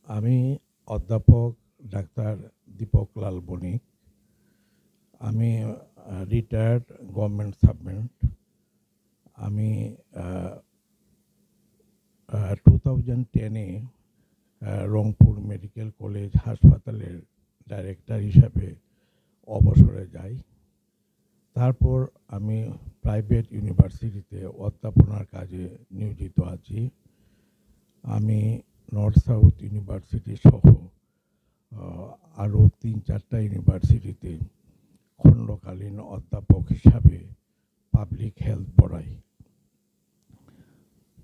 আমি অধ্যাপক ডাক্তার দীপক লাল বণিক। আমি রিটায়ার্ড গভর্নমেন্ট সার্ভেন্ট। আমি 2010-এ রংপুর মেডিকেল কলেজ হাসপাতালের ডাইরেক্টর হিসাবে অবসরে যাই। তারপর আমি প্রাইভেট ইউনিভার্সিটিতে অধ্যাপনার কাজে নিয়োজিত আছি। আমি নর্থ সাউথ ইউনিভার্সিটি সহ আরও 3-4টা ইউনিভার্সিটিতে খণ্ডকালীন অধ্যাপক হিসাবে পাবলিক হেলথ পড়াই।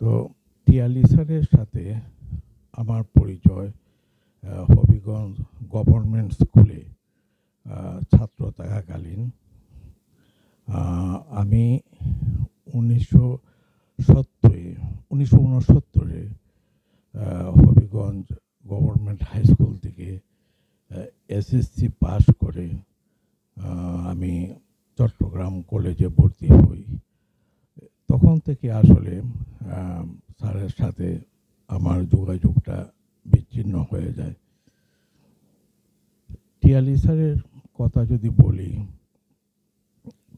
তো টিয়ালি স্যারের সাথে আমার পরিচয় হবিগঞ্জ গভর্নমেন্ট স্কুলে ছাত্র থাকাকালীন। আমি 1969-এ হবিগঞ্জ গভর্নমেন্ট হাই স্কুল থেকে এসএসসি পাস করে আমি চট্টগ্রাম কলেজে ভর্তি হই। তখন থেকে আসলে স্যারের সাথে আমার যোগাযোগটা বিচ্ছিন্ন হয়ে যায়। টিয়ালি স্যারের কথা যদি বলি,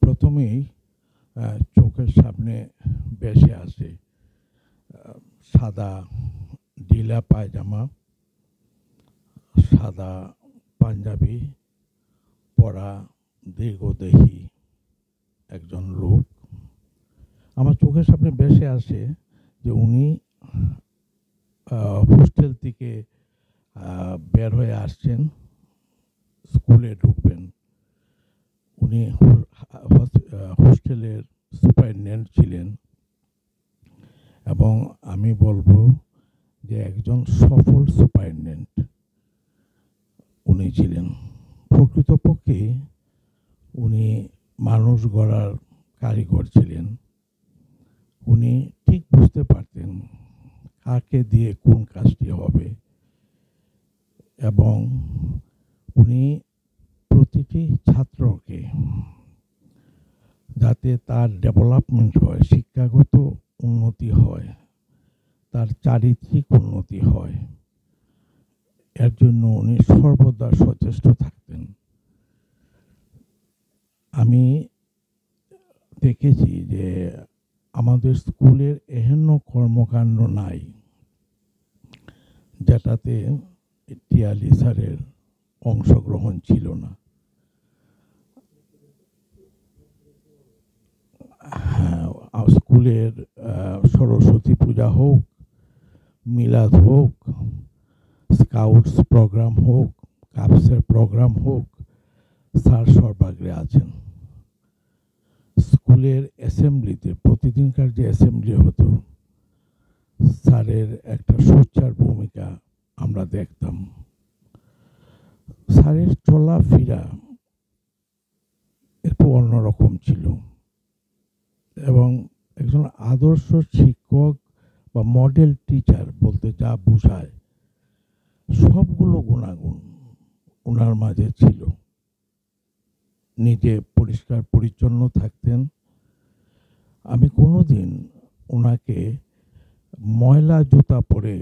প্রথমেই চোখের সামনে ভেসে আসে সাদা ঢিলা পায়জামা, সাদা পাঞ্জাবি পরা দীর্ঘদেহী একজন লোক। আমার চোখের সামনে ভেসে আসে যে উনি হোস্টেল থেকে বের হয়ে আসছেন, স্কুলে ঢুকবেন। উনি হোস্টেলের সুপারিনটেন্ডেন্ট ছিলেন এবং আমি বলবো যে একজন সফল সুপারিনটেন্ডেন্ট উনি ছিলেন। প্রকৃতপক্ষে উনি মানুষ গড়ার কারিগর ছিলেন। উনি ঠিক বুঝতে পারতেন কাকে দিয়ে কোন কাজটি হবে এবং উনি প্রতিটি ছাত্রকে যাতে তার ডেভেলপমেন্ট হয়, শিক্ষাগত উন্নতি হয়, তার চারিত্রিক উন্নতি হয়, এর জন্য উনি সর্বদা সচেষ্ট থাকতেন। আমি দেখেছি যে আমাদের স্কুলের এহেন কর্মকাণ্ড নাই যেটাতে টিয়ালি স্যারের অংশগ্রহণ ছিল না। হ্যাঁ, স্কুলের সরস্বতী পূজা হোক, মিলাদ হোক, স্কাউটস প্রোগ্রাম হোক, কাপসের প্রোগ্রাম হোক, স্যার সর্বাগ্রে আছেন। স্কুলের অ্যাসেম্বলিতে প্রতিদিনকার যে অ্যাসেম্বলি হতো, স্যারের একটা সোচ্চার ভূমিকা আমরা দেখতাম। স্যারের চলাফেরা একটু অন্যরকম ছিল এবং একজন আদর্শ শিক্ষক বা মডেল টিচার বলতে যা বোঝায় সবগুলো গুণাগুণ ওনার মাঝে ছিল। নিজে পরিষ্কার পরিচ্ছন্ন থাকতেন। আমি কোনোদিন ওনাকে ময়লা জুতা পরে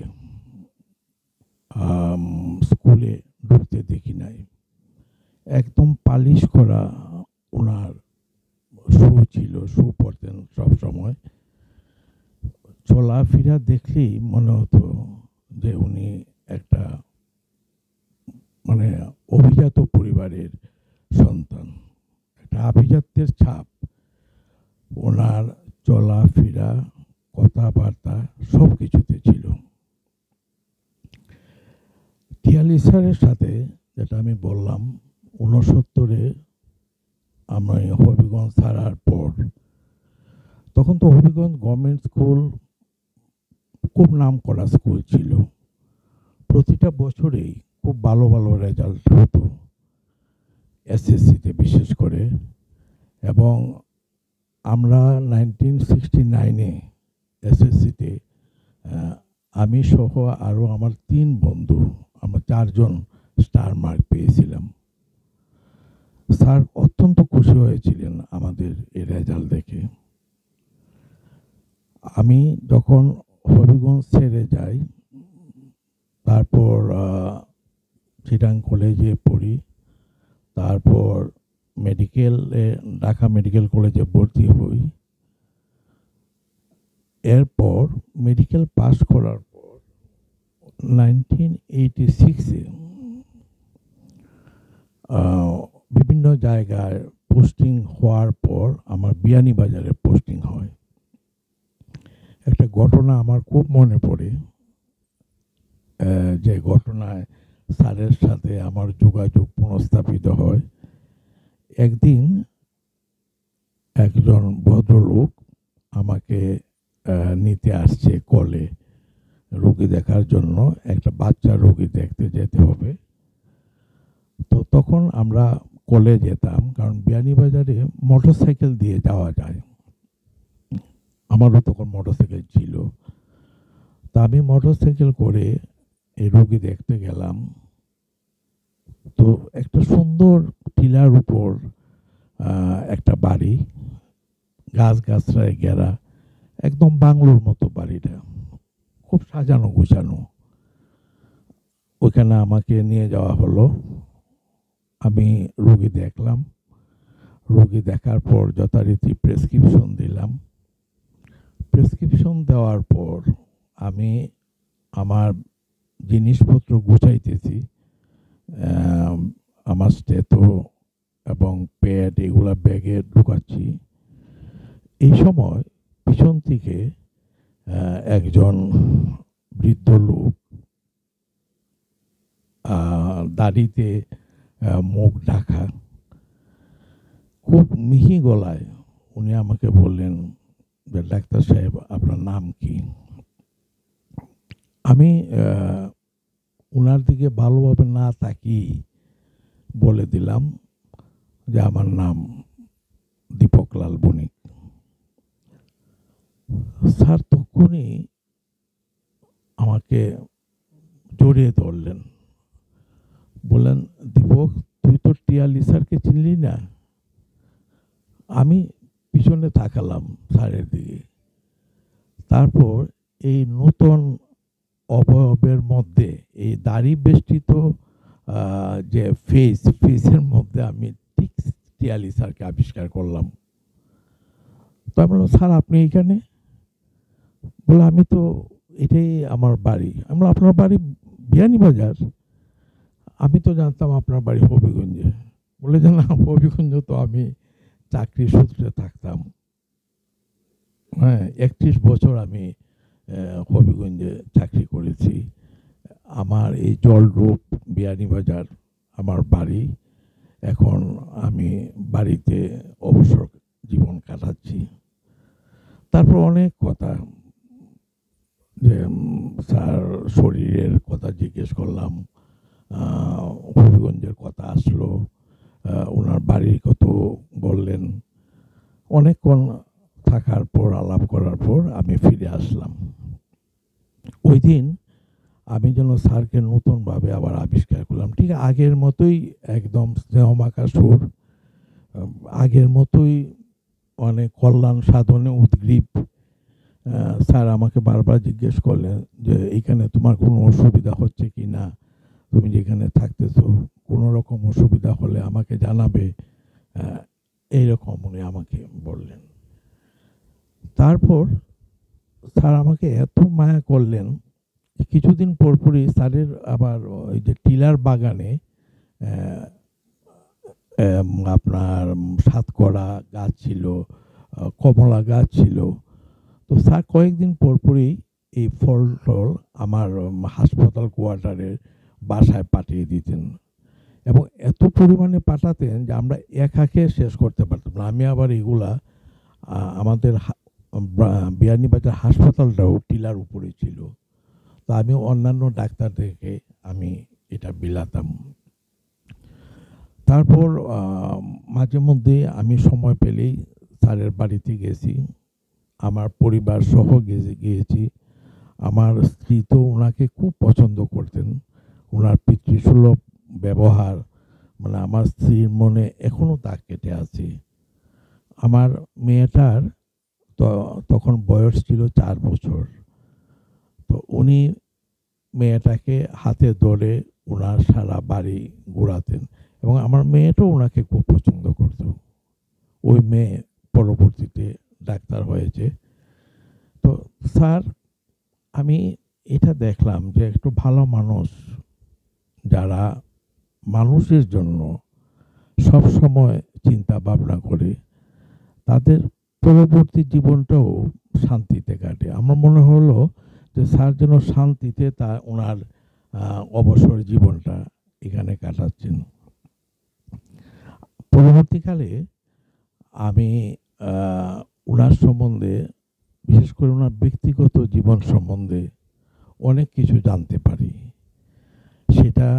স্কুলে ঢুকতে দেখি নাই। একদম পালিশ করা ওনার শু ছিল, শু পরতেন সবসময়। চলাফেরা দেখলেই মনে হতো যে উনি একটা মানে অভিজাত পরিবারের সন্তান। একটা আভিজাত্যের ছাপ ওনার চলাফেরা, কথাবার্তা সব কিছুতে ছিল। টিয়ালি স্যারের সাথে যেটা আমি বললাম, 69-এ আমি হবিগঞ্জ ছাড়ার পর, তখন তো হবিগঞ্জ গভর্নমেন্ট স্কুল খুব নাম করা স্কুল ছিল। প্রতিটা বছরেই খুব ভালো ভালো রেজাল্ট হতো এসএসসিতে বিশেষ করে। এবং আমরা 1969-এ এসএসসিতে আমি সহ আরও আমার 3 বন্ধু, আমরা 4 জন স্টার মার্ক পেয়েছিলাম। স্যার অত্যন্ত খুশি হয়েছিলেন আমাদের এই রেজাল্ট দেখে। আমি যখন হবিগঞ্জ ছেড়ে যাই, তারপর চিটাং কলেজে পড়ি। তারপর মেডিকেলে ঢাকা মেডিকেল কলেজে ভর্তি হই। এরপর মেডিকেল পাস করার পর 1986-এ বিভিন্ন জায়গায় পোস্টিং হওয়ার পর আমার বিয়ানীবাজারে পোস্টিং হয়। একটা ঘটনা আমার খুব মনে পড়ে, যে ঘটনায় স্যারের সাথে আমার যোগাযোগ পুনঃস্থাপিত হয়। একদিন একজন ভদ্রলোক আমাকে নিতে আসছে কলে রোগী দেখার জন্য। একটা বাচ্চা রোগী দেখতে যেতে হবে। তো তখন আমরা কলে যেতাম, কারণ বিয়ানীবাজারে মোটরসাইকেল দিয়ে যাওয়া যায়। আমারও তখন মোটরসাইকেল ছিল। তা আমি মোটরসাইকেল করে এই রোগী দেখতে গেলাম। তো একটা সুন্দর টিলার উপর একটা বাড়ি, গাছগাছরায় ঘেরা, একদম বাংলোর মতো বাড়িটা, খুব সাজানো গোছানো। ওখানে আমাকে নিয়ে যাওয়া হলো। আমি রোগী দেখলাম। রোগী দেখার পর যথারীতি প্রেসক্রিপশন দিলাম। প্রেসক্রিপশন দেওয়ার পর আমি আমার জিনিসপত্র গুছাইতেছি, আমার স্টেথো এবং প্যাড এগুলা ব্যাগে ঢুকাচ্ছি। এই সময় পিছন থেকে একজন বৃদ্ধ লোক, দাড়িতে মুখ ঢাকা, খুব মিহি গলায় উনি আমাকে বললেন যে, ডাক্তার সাহেব আপনার নাম কি? আমি ওনার দিকে ভালোভাবে না তাকিয়ে বলে দিলাম যে আমার নাম দীপকলাল বণিক। স্যার তখনই আমাকে জড়িয়ে ধরলেন, বললেন, দীপক, তুই তো টিয়ালি স্যারকে চিনলি না? আমি পিছনে তাকালাম স্যারের দিকে। তারপর এই নতুন অবয়বের মধ্যে এই দাড়ি বেষ্টিত যে ফেসের মধ্যে আমি ঠিক টিয়ালি স্যারকে আবিষ্কার করলাম। তো আমি বললাম, স্যার আপনি এখানে? বলে, আমি তো, এটাই আমার বাড়ি। আমরা, আপনার বাড়ি বিয়ানীবাজার? আমি তো জানতাম আপনার বাড়ি হবিগঞ্জে। বলে যে, না, হবিগঞ্জ তো আমি চাকরি সূত্রে থাকতাম। হ্যাঁ, 31 বছর আমি হবিগঞ্জে চাকরি করেছি। আমার এই জলরূপ বিয়ানীবাজার আমার বাড়ি। এখন আমি বাড়িতে অবসর জীবন কাটাচ্ছি। তারপর অনেক কথা, যে স্যার শরীরের কথা জিজ্ঞেস করলাম, হবিগঞ্জের কথা আসলো, ওনার বাড়ির কত বললেন। অনেকক্ষণ থাকার পর, আলাপ করার পর আমি ফিরে আসলাম। ওই দিন আমি যেন স্যারকে নতুনভাবে আবার আবিষ্কার করলাম। ঠিক আগের মতোই, একদম স্নেহমাখা সুর, আগের মতোই অনেক কল্যাণ সাধনে উদ্গ্রীব। স্যার আমাকে বারবার জিজ্ঞেস করলেন যে, এখানে তোমার কোনো অসুবিধা হচ্ছে কি না, তুমি যেখানে থাকতেছো, কোনো রকম অসুবিধা হলে আমাকে জানাবে, এইরকম উনি আমাকে বললেন। তারপর স্যার আমাকে এত মায়া করলেন, কিছুদিন পরপরই স্যারের আবার ওই যে টিলার বাগানে আপনার সাতকড়া গাছ ছিল, কমলা গাছ ছিল। তো স্যার কয়েকদিন পরপরই এই ফল টল আমার হাসপাতাল কোয়ার্টারের বাসায় পাঠিয়ে দিতেন, এবং এত পরিমাণে পাঠাতেন যে আমরা একাকে শেষ করতে পারতাম না। আমি আবার এগুলা, আমাদের বিয়ানীবাজার হাসপাতালটাও টিলার উপরে ছিল, তো আমি অন্যান্য ডাক্তারদেরকে আমি এটা বিলাতাম। তারপর মাঝে মধ্যে আমি সময় পেলেই স্যারের বাড়িতে গেছি, আমার পরিবার সহ গিয়েছি। আমার স্ত্রী তো ওনাকে খুব পছন্দ করতেন। ওনার পিতৃসুলভ ব্যবহার, মানে আমার স্ত্রীর মনে এখনো দাগ কেটে আছে। আমার মেয়েটার তখন বয়স ছিল 4 বছর। তো উনি মেয়েটাকে হাতে ধরে ওনার সারা বাড়ি ঘোরাতেন এবং আমার মেয়েটাও ওনাকে খুব পছন্দ করত। ওই মেয়ে পরবর্তীতে ডাক্তার হয়েছে। তো স্যার, আমি এটা দেখলাম যে একটু ভালো মানুষ যারা মানুষের জন্য সব সময় চিন্তা ভাবনা করে, তাদের পরবর্তী জীবনটাও শান্তিতে কাটে। আমার মনে হলো যে স্যার যেন শান্তিতে তা ওনার অবসর জীবনটা এখানে কাটাচ্ছেন। পরবর্তীকালে আমি ওনার সম্বন্ধে, বিশেষ করে ওনার ব্যক্তিগত জীবন সম্বন্ধে অনেক কিছু জানতে পারি। সেটা